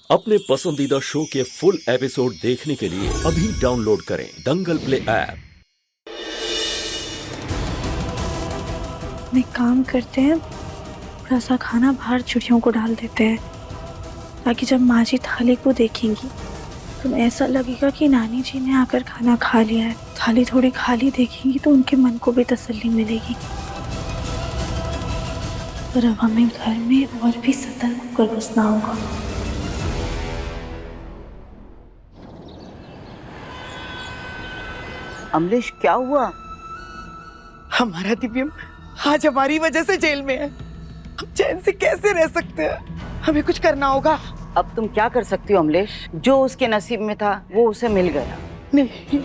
अपने पसंदीदा शो के फुल एपिसोड देखने के लिए अभी डाउनलोड करें दंगल प्ले ऐप। एक काम करते हैं, थोड़ा सा खाना बाहर चिड़ियों को डाल देते हैं, ताकि जब माँ जी थाली को देखेंगी तो ऐसा लगेगा कि नानी जी ने आकर खाना खा लिया है। थाली थोड़ी खाली देखेंगी तो उनके मन को भी तसल्ली मिलेगी। पर अब हमें घर में और भी सतर्क होकर बसना होगा। अमलेश, क्या हुआ? हमारा दिव्यम आज हमारी वजह से जेल में है। हम चैन से कैसे रह सकते हैं? हमें कुछ करना होगा। अब तुम क्या कर सकती हो अमलेश? जो उसके नसीब में था वो उसे मिल गया। नहीं,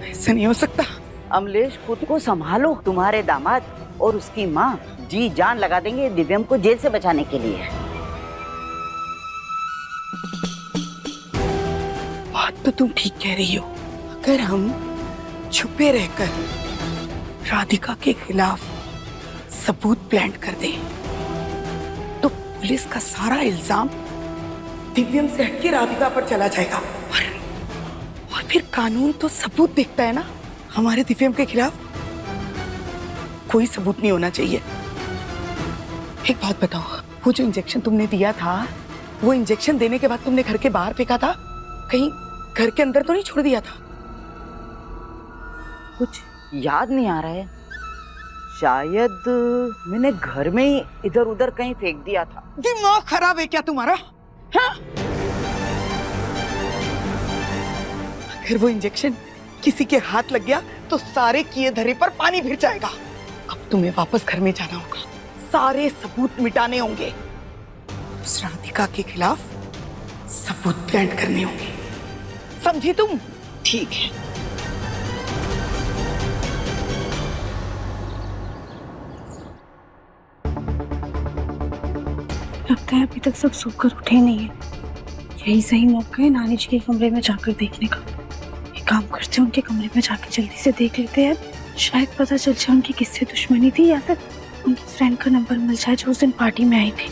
ऐसा नहीं हो सकता। अमलेश, खुद को संभालो। तुम्हारे दामाद और उसकी माँ जी जान लगा देंगे दिव्यम को जेल से बचाने के लिए। बात तो तुम ठीक कह रही हो। अगर हम छुपे रहकर राधिका के खिलाफ सबूत प्लांट कर दें तो पुलिस का सारा इल्जाम दिव्यम से हटके राधिका पर चला जाएगा। और फिर कानून तो सबूत देखता है ना। हमारे दिव्यम के खिलाफ कोई सबूत नहीं होना चाहिए। एक बात बताओ, वो जो इंजेक्शन तुमने दिया था, वो इंजेक्शन देने के बाद तुमने घर के बाहर फेंका था? कहीं घर के अंदर तो नहीं छोड़ दिया था? कुछ याद नहीं आ रहा है। शायद मैंने घर में ही इधर उधर कहीं फेंक दिया था। दिमाग खराब है क्या तुम्हारा? हाँ? अगर वो इंजेक्शन किसी के हाथ लग गया तो सारे किए धरे पर पानी फिर जाएगा। अब तुम्हें वापस घर में जाना होगा, सारे सबूत मिटाने होंगे, उस राधिका के खिलाफ सबूत प्लांट करने होंगे। समझी तुम? ठीक है। लगता है अभी तक सब सोकर उठे नहीं है। यही सही मौका है नानी जी के कमरे में जाकर देखने का। एक काम करते हैं, उनके कमरे में जाकर जल्दी से देख लेते हैं। शायद पता चल जाए उनकी किससे दुश्मनी थी, या फिर उनकी फ्रेंड का नंबर मिल जाए जो उस दिन पार्टी में आई थी।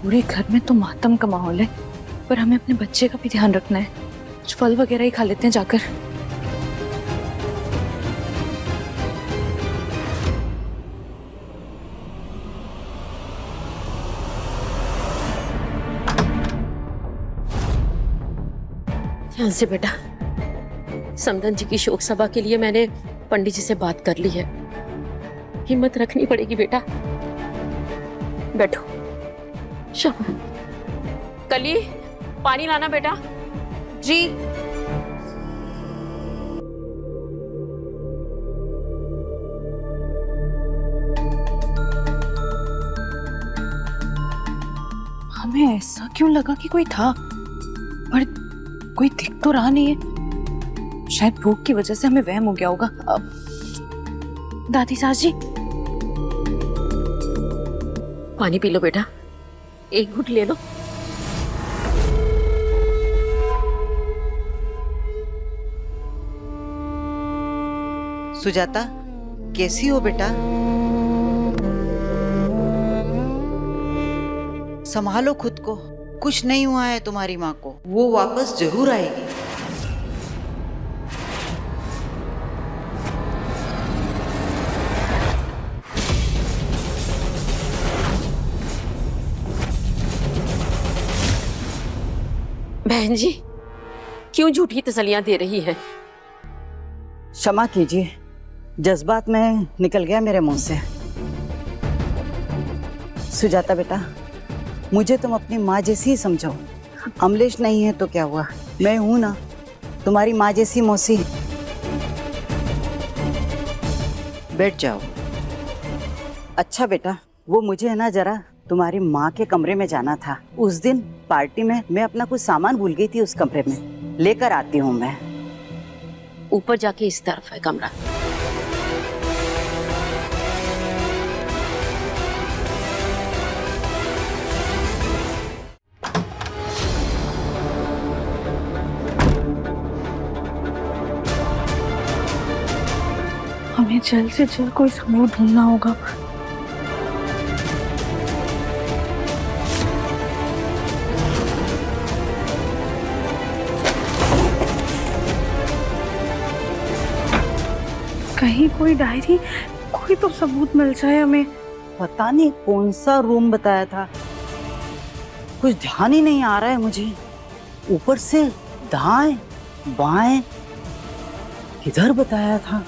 पूरे घर में तो मातम का माहौल है, पर हमें अपने बच्चे का भी ध्यान रखना है। कुछ फल वगैरह ही खा लेते हैं जाकर। ध्यान से बेटा। समदन जी की शोक सभा के लिए मैंने पंडित जी से बात कर ली है। हिम्मत रखनी पड़ेगी बेटा। बैठो। कली, पानी लाना बेटा। जी। हमें ऐसा क्यों लगा कि कोई था, पर कोई दिख तो रहा नहीं है। शायद भूख की वजह से हमें वहम हो गया होगा। दादी सास जी, पानी पी लो बेटा, एक घूंट ले लो। सुजाता, कैसी हो बेटा? संभालो खुद को। कुछ नहीं हुआ है तुम्हारी माँ को, वो वापस जरूर आएगी। बहन जी, क्यों झूठी तसल्लियां दे रही है? क्षमा कीजिए, जज्बात में निकल गया मेरे मुंह से। सुजाता बेटा, मुझे तुम अपनी माँ जैसी ही समझो। अमलेश नहीं है तो क्या हुआ, मैं हूं ना, तुम्हारी माँ जैसी मौसी। बैठ जाओ। अच्छा बेटा, वो मुझे है ना जरा तुम्हारी माँ के कमरे में जाना था। उस दिन पार्टी में मैं अपना कुछ सामान भूल गई थी उस कमरे में। लेकर आती हूँ मैं। ऊपर जाके इस तरफ है कमरा। हमें जल्द से जल्द कोई सबूत ढूंढना होगा। कहीं कोई डायरी, कोई तो सबूत मिल जाए हमें। पता नहीं कौन सा रूम बताया था, कुछ ध्यान ही नहीं आ रहा है मुझे। ऊपर से दाएं बाएं किधर बताया था?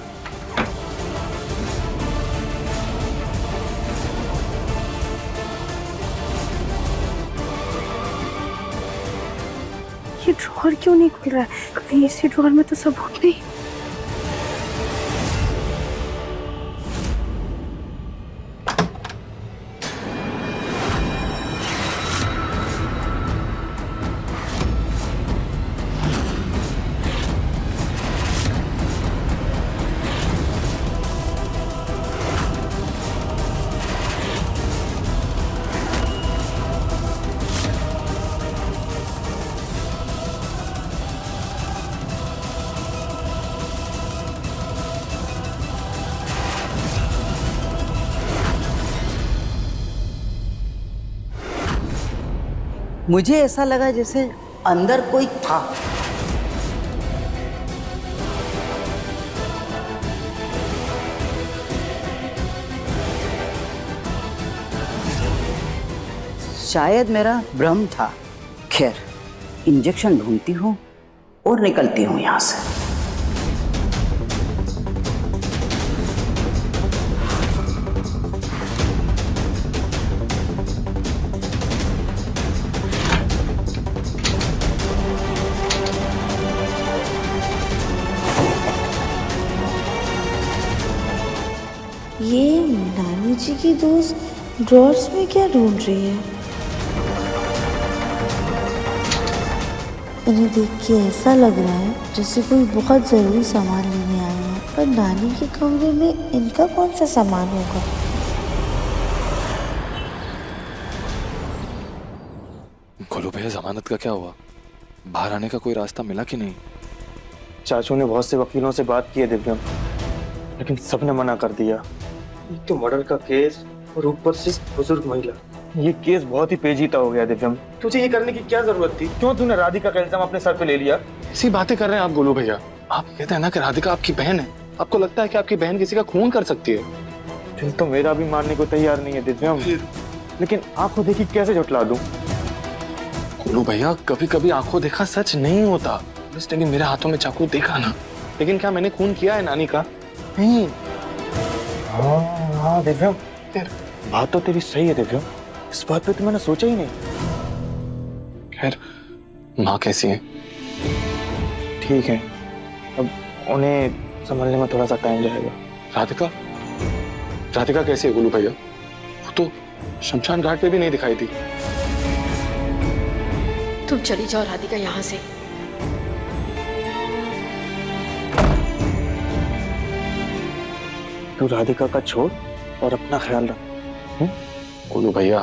ये ड्रॉअर क्यों नहीं खुल रहा है? कहीं इसी ड्रॉअर में तो सबूत नहीं। मुझे ऐसा लगा जैसे अंदर कोई था। शायद मेरा भ्रम था। खैर, इंजेक्शन ढूंढती हूँ और निकलती हूँ यहाँ से। ये नानी जी की दोस्त ड्रॉर्स में क्या ढूंढ रही है? इन्हें देख के ऐसा लग रहा है जैसे कोई बहुत जरूरी सामान लेने आए हैं, पर नानी के कमरे में इनका कौन सा सामान होगा? गोलू भैया, जमानत का क्या हुआ? बाहर आने का कोई रास्ता मिला कि नहीं? चाचू ने बहुत से वकीलों से बात की है दिव्यम, लेकिन सबने मना कर दिया। एक तो मर्डर का केस और ऊपर से बुजुर्ग महिला, ये केस बहुत ही पेचीदा हो गया दिव्यम। तुझे ये करने की क्या जरूरत थी? क्यों तूने राधिका का इल्जाम अपने सर पे ले लिया? ऐसी बातें कर रहे हैं आप गोलू भैया। आप कहते हैं ना कि राधिका आपकी बहन है। आपको लगता है कि आपकी बहन किसी का खून कर सकती है? दिल तो मेरा भी मानने को तैयार नहीं है दिव्यम, लेकिन आंखों देखी कैसे झुठला दूं? गोलू भैया, कभी कभी आंखों देखा सच नहीं होता। बस लेकिन मेरे हाथों में चाकू देखा ना, लेकिन क्या मैंने खून किया है नानी का? नहीं। हाँ दिव्यम, बात तो तेरी सही है दिव्यम, इस बात पे तो मैंने सोचा ही नहीं। खैर, माँ कैसी है? ठीक है, अब उन्हें संभलने में थोड़ा सा टाइम जाएगा। राधिका? राधिका कैसी है गोलू भैया? वो तो शमशान घाट पे भी नहीं दिखाई थी। तुम चली जाओ राधिका यहाँ से। तू राधिका का छोड़ और अपना ख्याल रख। गोलू भैया,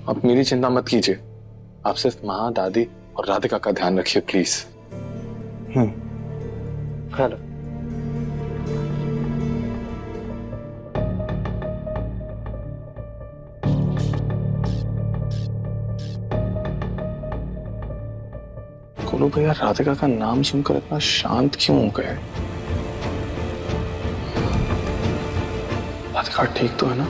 आप मेरी चिंता मत कीजिए। आप सिर्फ माँ, दादी और राधिका का ध्यान रखिए प्लीज। ख्याल रख। गोलू भैया, राधिका का नाम सुनकर इतना शांत क्यों हो गए? राधिका ठीक तो है ना?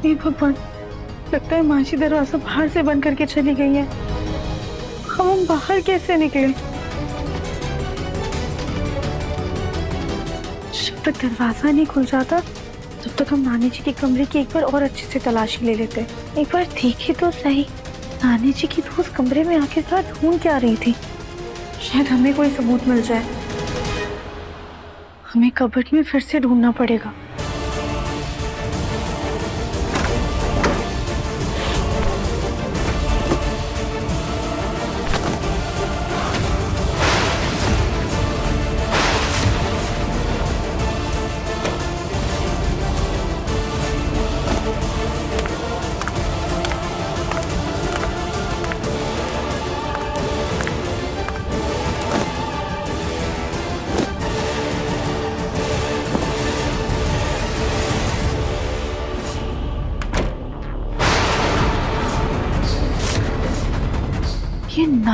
हे भगवान, लगता है माशी दरवाजा बाहर से बंद करके चली गई है। हम बाहर कैसे निकले? जब तक दरवाजा नहीं खुल जाता तब तक हम नानी जी के कमरे की एक बार और अच्छे से तलाशी ले लेते। एक बार देखी तो सही, नानी जी की दोस्त कमरे में आखिरकार ढूंढ क्या रही थी? शायद हमें कोई सबूत मिल जाए। हमें कबर्ड में फिर से ढूंढना पड़ेगा।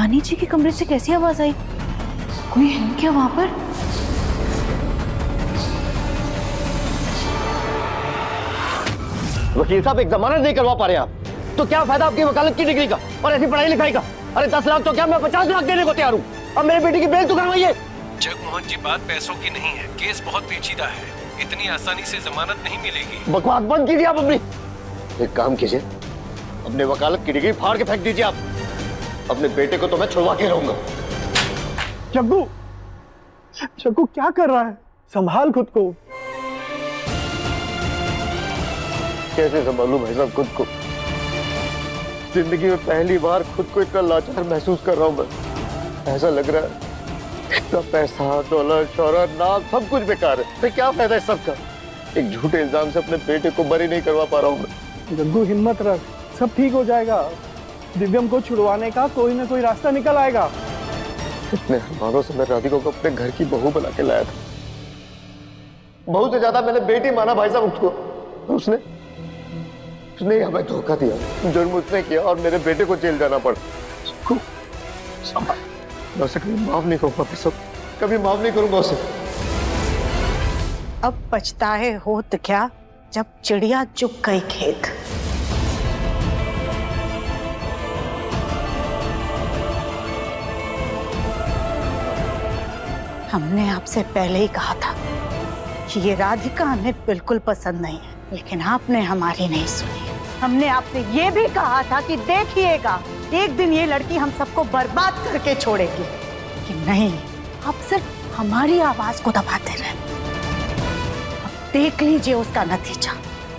नानी जी के कमरे से कैसी आवाज आई? कोई है क्या वहां पर? वकील साहब, एक जमानत नहीं करवा पा रहे आप, तो क्या फायदा आपकी वकालत की डिग्री का और ऐसी पढ़ाई लिखाई का? अरे 10 लाख तो क्या, मैं 50 लाख देने को तैयार हूँ। अब मेरे बेटी की बेल तो करवाइए। जगमोहन जी, बात पैसों की नहीं है, केस बहुत पेचीदा है, इतनी आसानी से जमानत नहीं मिलेगी। बकवास बंद कीजिए आप अपनी। एक काम कीजिए, अपने वकालत की डिग्री फाड़ के फेंक दीजिए आप। अपने बेटे को तो मैं छुड़वा के रहूंगा। जग्गू, जग्गू क्या कर रहा है? संभाल खुद को। कैसे संभालूं भाई साहब खुद को? जिंदगी में पहली बार खुद को इतना लाचार महसूस कर रहा हूं मैं। ऐसा लग रहा है इतना पैसा, दौलत, शोहरत, नाम सब कुछ बेकार है। तो क्या फायदा है सबका? एक झूठे इल्जाम से अपने बेटे को बरी नहीं करवा पा रहा हूं मैं। जग्गू हिम्मत रख, सब ठीक हो जाएगा। दिव्यम को छुड़वाने का कोई ना कोई रास्ता निकल आएगा। इतने अरमानों से मैं राधिका को अपने घर की बहू बना के लाया था। बहू से ज्यादा मैंने बेटी माना भाई साहब उसको। उसने हमें धोखा दिया, जुर्म उसने किया और मेरे बेटे को जेल जाना पड़ा। मैं उसे कभी माफ नहीं करूंगा, कभी माफ नहीं करूंगा उसे। अब पछताए हो तो क्या, जब चिड़िया चुग गई खेत। हमने आपसे पहले ही कहा था कि ये राधिका हमें बिल्कुल पसंद नहीं है, लेकिन आपने हमारी नहीं सुनी। हमने आपसे ये भी कहा था कि देखिएगा एक दिन ये लड़की हम सबको बर्बाद करके छोड़ेगी, कि नहीं, आप सिर्फ हमारी आवाज को दबाते रहे। अब देख लीजिए उसका नतीजा।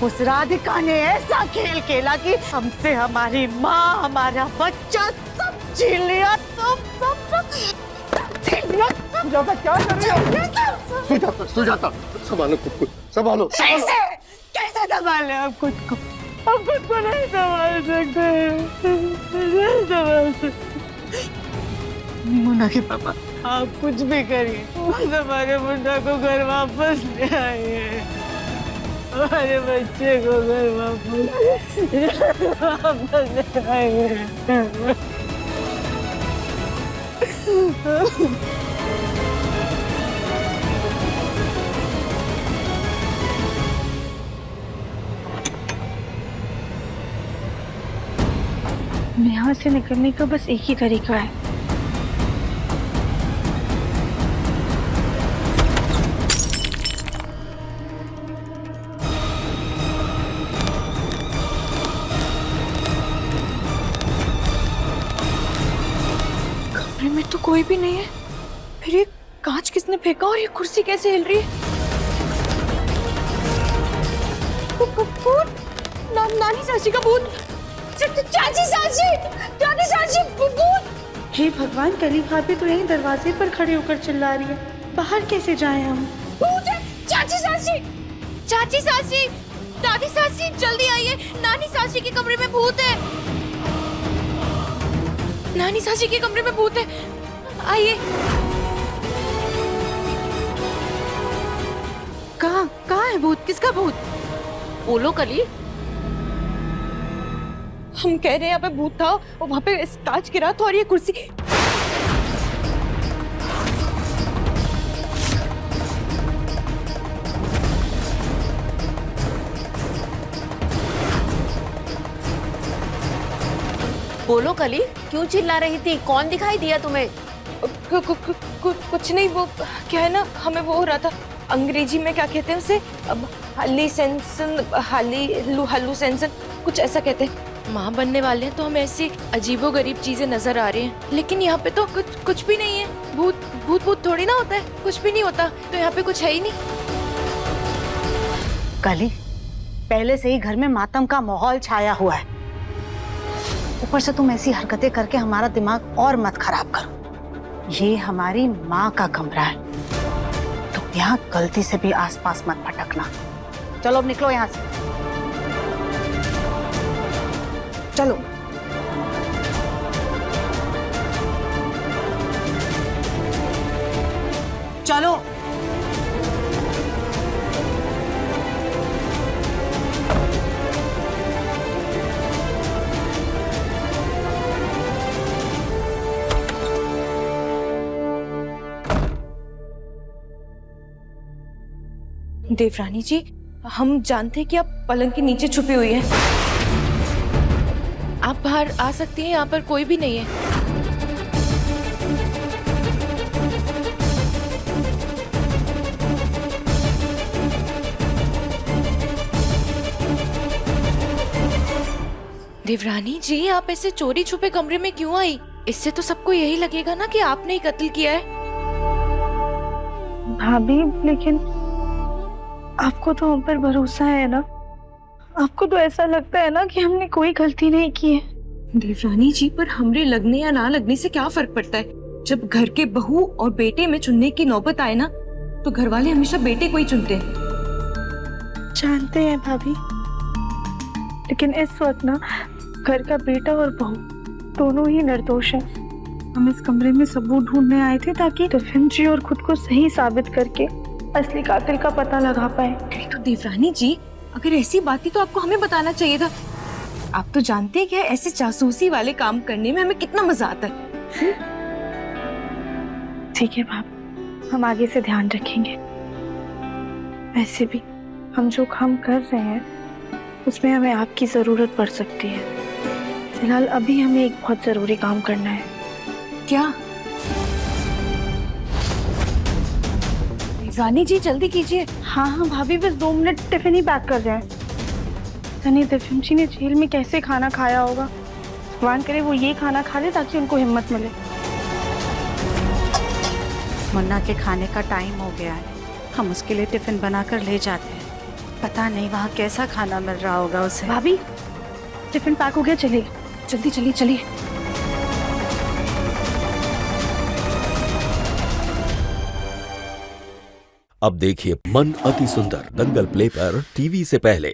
उस राधिका ने ऐसा खेल खेला कि हमसे हमारी माँ, हमारा बच्चा सब छीन लिया। सुजाता क्या कर रही हो? सुजाता संभालो खुद को, संभालो। कैसे संभाले आप खुद को? आप खुद को नहीं संभाल सकते, नहीं संभाल सकते। मुन्ना के पापा, आप कुछ भी करिए, हमारे मुन्ना को घर वापस ले आइए, हमारे बच्चे को घर वापस ले आइए। यहाँ से निकलने का बस एक ही तरीका है। कमरे में तो कोई भी नहीं है, फिर ये कांच किसने फेंका और ये कुर्सी कैसे हिल रही है? नानी सासी का भूत, चाची सासी भूत। हे भगवान, कली भाभी तो यहीं दरवाजे पर खड़े होकर चिल्ला रही है, बाहर कैसे जाएं हम? भूत है, चाची सासी, दादी सासी, जल्दी आइए, नानी सासी के कमरे में भूत है। नानी सासी के कमरे में भूत है, आइए। कहाँ है भूत? किसका भूत? बोलो कली। हम कह रहे हैं यहाँ पे भूत था और वहाँ पे कांच गिरा था और ये कुर्सी। बोलो कली, क्यों चिल्ला रही थी? कौन दिखाई दिया तुम्हें? कुछ नहीं, वो क्या है ना, हमें वो हो रहा था, अंग्रेजी में क्या कहते हैं उसे, हालूसेंसन, कुछ ऐसा कहते हैं। माँ बनने वाले हैं तो हमें ऐसी अजीबोगरीब चीजें नजर आ रही हैं, लेकिन यहाँ पे तो कुछ भी नहीं है। भूत थोड़ी ना होता है, कुछ भी नहीं होता, तो यहाँ पे कुछ है ही नहीं। कली, पहले से ही घर में मातम का माहौल छाया हुआ है, ऊपर से तुम ऐसी हरकतें करके हमारा दिमाग और मत खराब करो। ये हमारी माँ का कमरा है, तो यहाँ गलती से भी आसपास मत भटकना। चलो अब निकलो यहाँ से, चलो। चलो। देवरानी जी, हम जानते हैं कि आप पलंग के नीचे छुपी हुई हैं। आप बाहर आ सकती हैं, यहाँ पर कोई भी नहीं है। देवरानी जी, आप ऐसे चोरी छुपे कमरे में क्यों आई? इससे तो सबको यही लगेगा ना कि आपने ही कत्ल किया है। भाभी, लेकिन आपको तो हम पर भरोसा है ना? आपको तो ऐसा लगता है ना कि हमने कोई गलती नहीं की है। देवरानी जी, पर हमरे लगने या ना लगने से क्या फर्क पड़ता है? जब घर के बहू और बेटे में चुनने की नौबत आए ना, तो घर वाले हमेशा बेटे को ही चुनते हैं। जानते हैं भाभी, लेकिन इस वक्त ना घर का बेटा और बहू दोनों ही निर्दोष हैं। हम इस कमरे में सबूत ढूंढने आए थे ताकि दिव्यम जी और खुद को सही साबित करके असली कातिल का पता लगा पाए। तो देवरानी जी, अगर ऐसी बात थी तो आपको हमें बताना चाहिए था। आप तो जानते हैं कि ऐसे जासूसी वाले काम करने में हमें कितना मजा आता है। ठीक है भाभी, हम आगे से ध्यान रखेंगे। वैसे भी हम जो काम कर रहे हैं उसमें हमें आपकी जरूरत पड़ सकती है। फिलहाल अभी हमें एक बहुत जरूरी काम करना है। क्या? रानी जी, जल्दी कीजिए। हाँ हाँ भाभी, बस 2 मिनट, टिफिन ही पैक कर रहे हैं। तनी दिव्यम जी ने जेल में कैसे खाना खाया होगा। भगवान करे वो ये खाना खा ले ताकि उनको हिम्मत मिले। मुन्ना के खाने का टाइम हो गया है, हम उसके लिए टिफिन बनाकर ले जाते हैं। पता नहीं वहाँ कैसा खाना मिल रहा होगा उसे। भाभी, टिफिन पैक हो गया, चलिए जल्दी चलिए चलिए। अब देखिए मन अति सुंदर दंगल प्ले पर टीवी से पहले।